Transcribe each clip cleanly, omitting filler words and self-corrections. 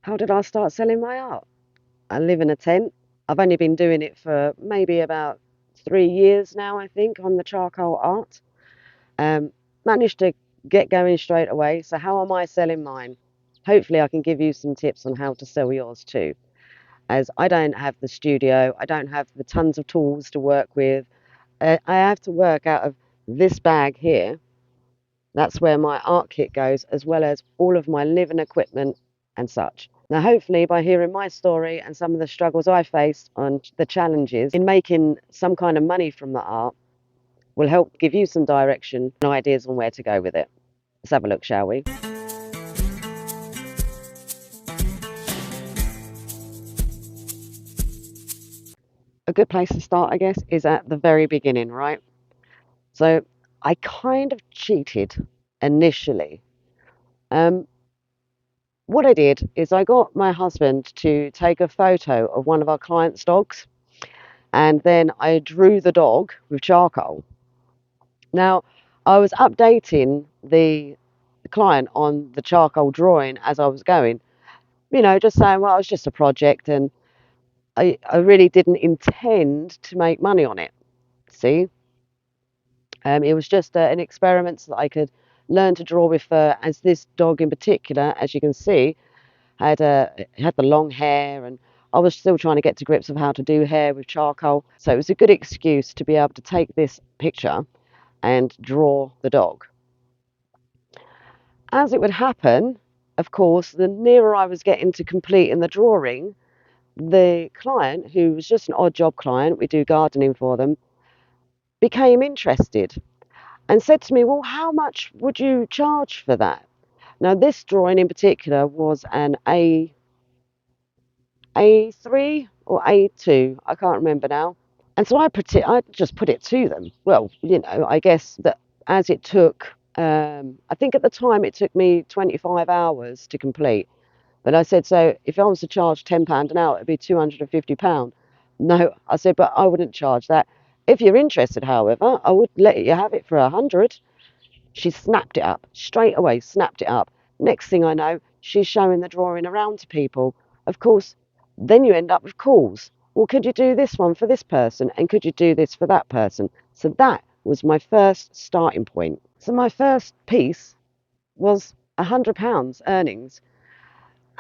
How did I start selling my art? I live in a tent. I've only been doing it for maybe about 3 years now, I think, on the charcoal art. Um, Managed to get going straight away. So, how am I selling mine? Hopefully, I can give you some tips on how to sell yours too. As I don't have the studio, I don't have the tons of tools to work with. I have to work out of this bag here. That's where my art kit goes, as well as all of my living equipment and such. Now, hopefully, by hearing my story and some of the struggles I faced and the challenges in making some kind of money from the art, will help give you some direction and ideas on where to go with it. Let's have a look, shall we? A good place to start, I guess, is at the very beginning, right? So I kind of cheated initially. Um, what I did is I got my husband to take a photo of one of our clients' dogs, and then I drew the dog with charcoal. Now, I was updating the client on the charcoal drawing as I was going, just saying, well, it was just a project and I really didn't intend to make money on it. See, it was just an experiment so that I could learn to draw with fur, as this dog in particular, as you can see, had the long hair, and I was still trying to get to grips of how to do hair with charcoal. So it was a good excuse to be able to take this picture and draw the dog. As it would happen, of course, the nearer I was getting to completing the drawing, the client, who was just an odd job client, we do gardening for them, became interested and said to me, well, how much would you charge for that? Now, this drawing in particular was an A3 or A2, I can't remember now. And so I just put it to them. Well, I guess that as it took, I think at the time it took me 25 hours to complete. But I said, so if I was to charge £10 an hour, it'd be £250. No, I said, but I wouldn't charge that. If you're interested, however, I would let you have it for 100. She snapped it up straight away, snapped it up. Next thing I know, she's showing the drawing around to people. Of course, then you end up with calls. Well, could you do this one for this person? And could you do this for that person? So that was my first starting point. So my first piece was £100 earnings.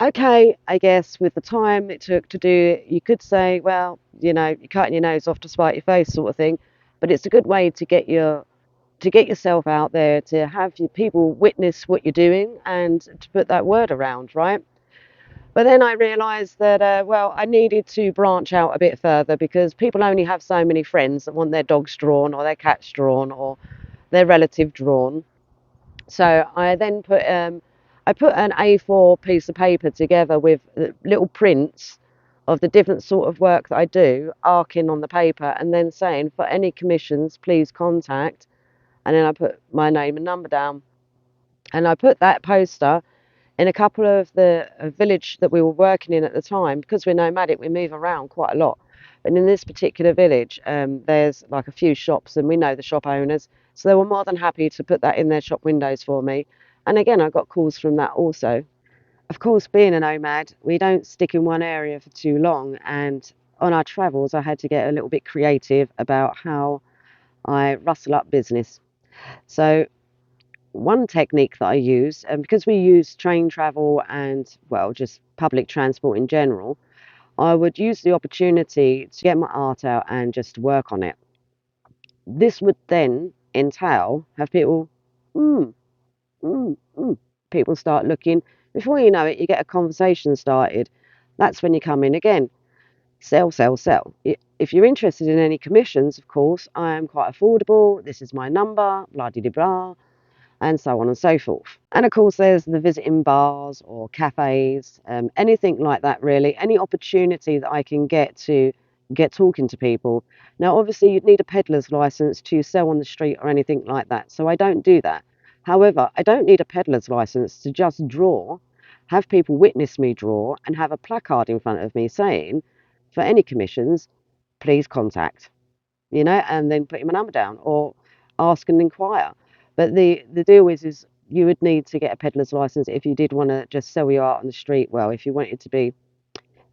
Okay, I guess with the time it took to do it, you could say, well, you're cutting your nose off to spite your face sort of thing. But it's a good way to get yourself out there, to have your people witness what you're doing and to put that word around, right? But then I realised that, well, I needed to branch out a bit further because people only have so many friends that want their dogs drawn or their cats drawn or their relative drawn. So I put an A4 piece of paper together with little prints of the different sort of work that I do, arcing on the paper, and then saying, for any commissions, please contact. And then I put my name and number down. And I put that poster in a couple of the village that we were working in at the time. Because we're nomadic, we move around quite a lot. But in this particular village, there's like a few shops, and we know the shop owners. So they were more than happy to put that in their shop windows for me. And again, I got calls from that also. Of course, being a nomad, we don't stick in one area for too long. And on our travels, I had to get a little bit creative about how I rustle up business. So one technique that I use, and because we use train travel and, well, just public transport in general, I would use the opportunity to get my art out and just work on it. This would then entail have people, mm, people start looking. Before you know it, you get a conversation started. That's when you come in again. Sell, sell, sell. If you're interested in any commissions, of course, I am quite affordable. This is my number, blah, de blah, and so on and so forth. And of course, there's the visiting bars or cafes, anything like that, really. Any opportunity that I can get to get talking to people. Now, obviously, you'd need a peddler's license to sell on the street or anything like that. So I don't do that. However, I don't need a peddler's license to just draw, have people witness me draw, and have a placard in front of me saying, for any commissions, please contact, and then putting my number down or ask and inquire. But the deal is you would need to get a peddler's license if you did want to just sell your art on the street. Well, if you wanted to be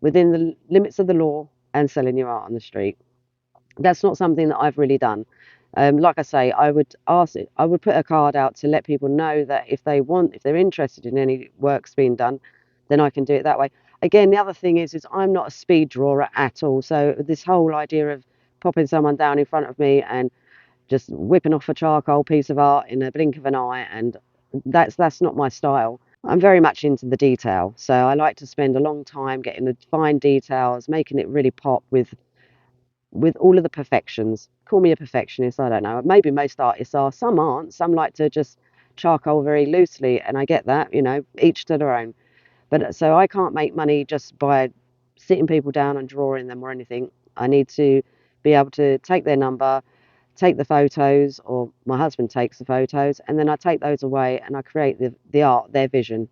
within the limits of the law and selling your art on the street. That's not something that I've really done. Like I say, I would ask it, I would put a card out to let people know that if they're interested in any works being done, then I can do it that way. Again, the other thing is I'm not a speed drawer at all. So this whole idea of popping someone down in front of me and just whipping off a charcoal piece of art in a blink of an eye, and that's not my style. I'm very much into the detail, so I like to spend a long time getting the fine details, making it really pop with all of the perfections. Call me a perfectionist, I don't know. Maybe most artists are, some aren't. Some like to just charcoal very loosely, and I get that, each to their own. But so I can't make money just by sitting people down and drawing them or anything. I need to be able to take their number, take the photos, or my husband takes the photos, and then I take those away and I create the art, their vision.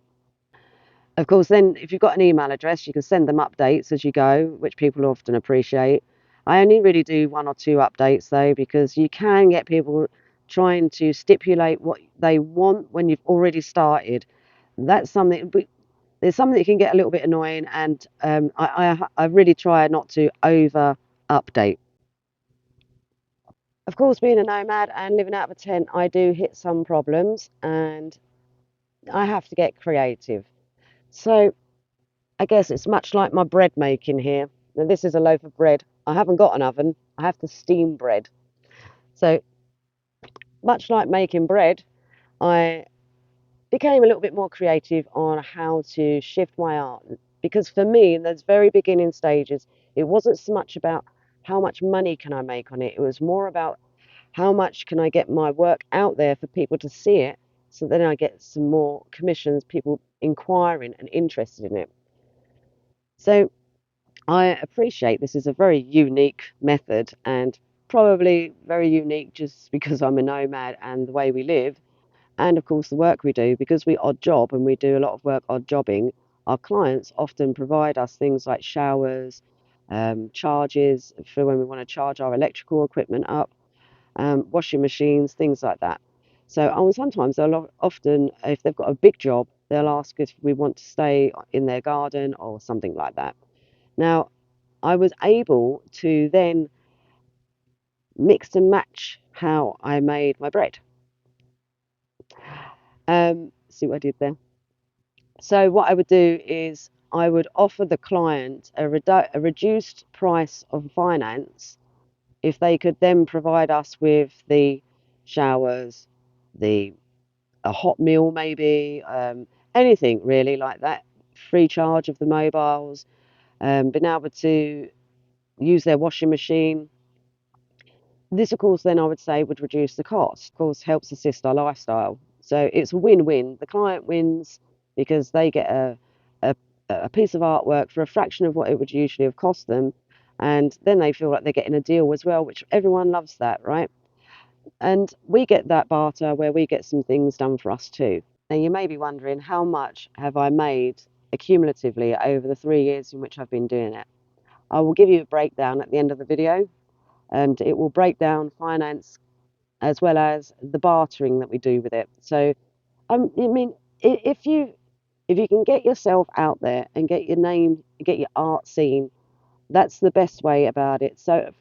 Of course, then if you've got an email address, you can send them updates as you go, which people often appreciate. I only really do one or two updates though, because you can get people trying to stipulate what they want when you've already started. That's something, but there's something that can get a little bit annoying, and I really try not to over update. Of course, being a nomad and living out of a tent, I do hit some problems, and I have to get creative. So I guess it's much like my bread making here. Now, this is a loaf of bread. I haven't got an oven. I have to steam bread. So, much like making bread, I became a little bit more creative on how to shift my art. Because for me, in those very beginning stages, it wasn't so much about how much money can I make on it. It was more about how much can I get my work out there for people to see it. So then I get some more commissions, people inquiring and interested in it. So I appreciate this is a very unique method, and probably very unique just because I'm a nomad and the way we live, and of course the work we do. Because we odd job and we do a lot of work odd jobbing, our clients often provide us things like showers, charges for when we want to charge our electrical equipment up, washing machines, things like that. So sometimes they'll often, if they've got a big job, they'll ask if we want to stay in their garden or something like that. Now, I was able to then mix and match how I made my bread. See what I did there? So what I would do is I would offer the client a reduced price of finance if they could then provide us with the showers, the a hot meal maybe, anything really like that, free charge of the mobiles, being able to use their washing machine. This, of course, then I would say would reduce the cost, of course, helps assist our lifestyle. So it's a win-win. The client wins because they get a, a piece of artwork for a fraction of what it would usually have cost them. And then they feel like they're getting a deal as well, which everyone loves that, right? And we get that barter where we get some things done for us too. Now, you may be wondering, how much have I made accumulatively over the 3 years in which I've been doing it? I will give you a breakdown at the end of the video, and it will break down finance as well as the bartering that we do with it. So, I mean, if you can get yourself out there and get your name, get your art seen, that's the best way about it. So,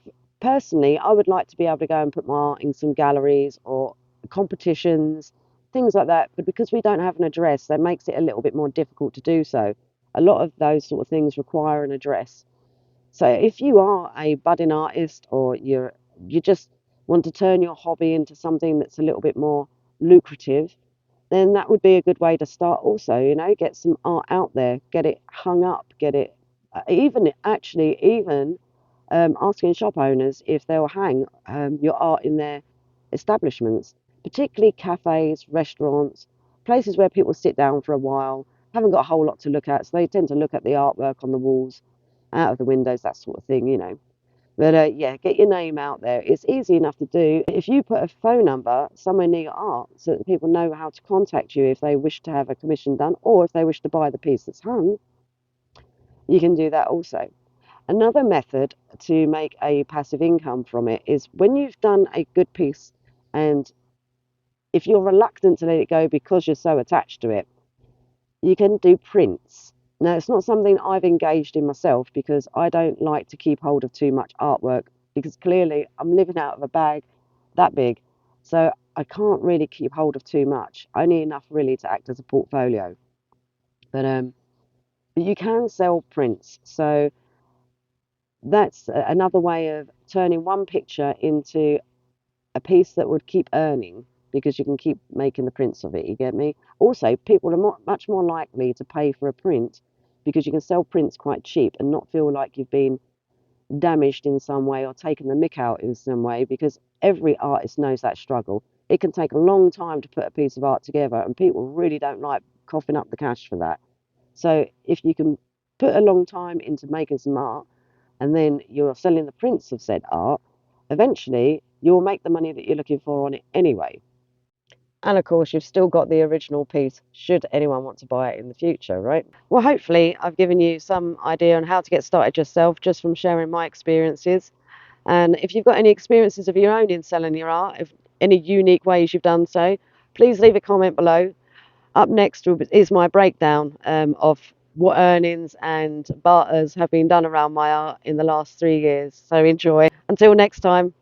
personally, I would like to be able to go and put my art in some galleries or competitions, things like that. But because we don't have an address, that makes it a little bit more difficult to do so. A lot of those sort of things require an address. So if you are a budding artist, or you just want to turn your hobby into something that's a little bit more lucrative, then that would be a good way to start also, get some art out there, get it hung up, get it even asking shop owners if they'll hang your art in their establishments, particularly cafes, restaurants, places where people sit down for a while, haven't got a whole lot to look at, so they tend to look at the artwork on the walls, out of the windows, that sort of thing. But yeah, get your name out there. It's easy enough to do. If you put a phone number somewhere near your art so that people know how to contact you if they wish to have a commission done, or if they wish to buy the piece that's hung, you can do that also. Another method to make a passive income from it is when you've done a good piece and if you're reluctant to let it go because you're so attached to it, you can do prints. Now, it's not something I've engaged in myself because I don't like to keep hold of too much artwork because clearly I'm living out of a bag that big. So I can't really keep hold of too much, only enough really to act as a portfolio. But you can sell prints. So that's another way of turning one picture into a piece that would keep earning because you can keep making the prints of it. You get me? Also, people are much more likely to pay for a print because you can sell prints quite cheap and not feel like you've been damaged in some way or taken the mick out in some way, because every artist knows that struggle. It can take a long time to put a piece of art together, and people really don't like coughing up the cash for that. So if you can put a long time into making some art and then you're selling the prints of said art, eventually you'll make the money that you're looking for on it anyway. And of course, you've still got the original piece should anyone want to buy it in the future, right? Well, hopefully, I've given you some idea on how to get started yourself just from sharing my experiences. And if you've got any experiences of your own in selling your art, if any unique ways you've done so, please leave a comment below. Up next is my breakdown of what earnings and barters have been done around my art in the last 3 years. So enjoy. Until next time.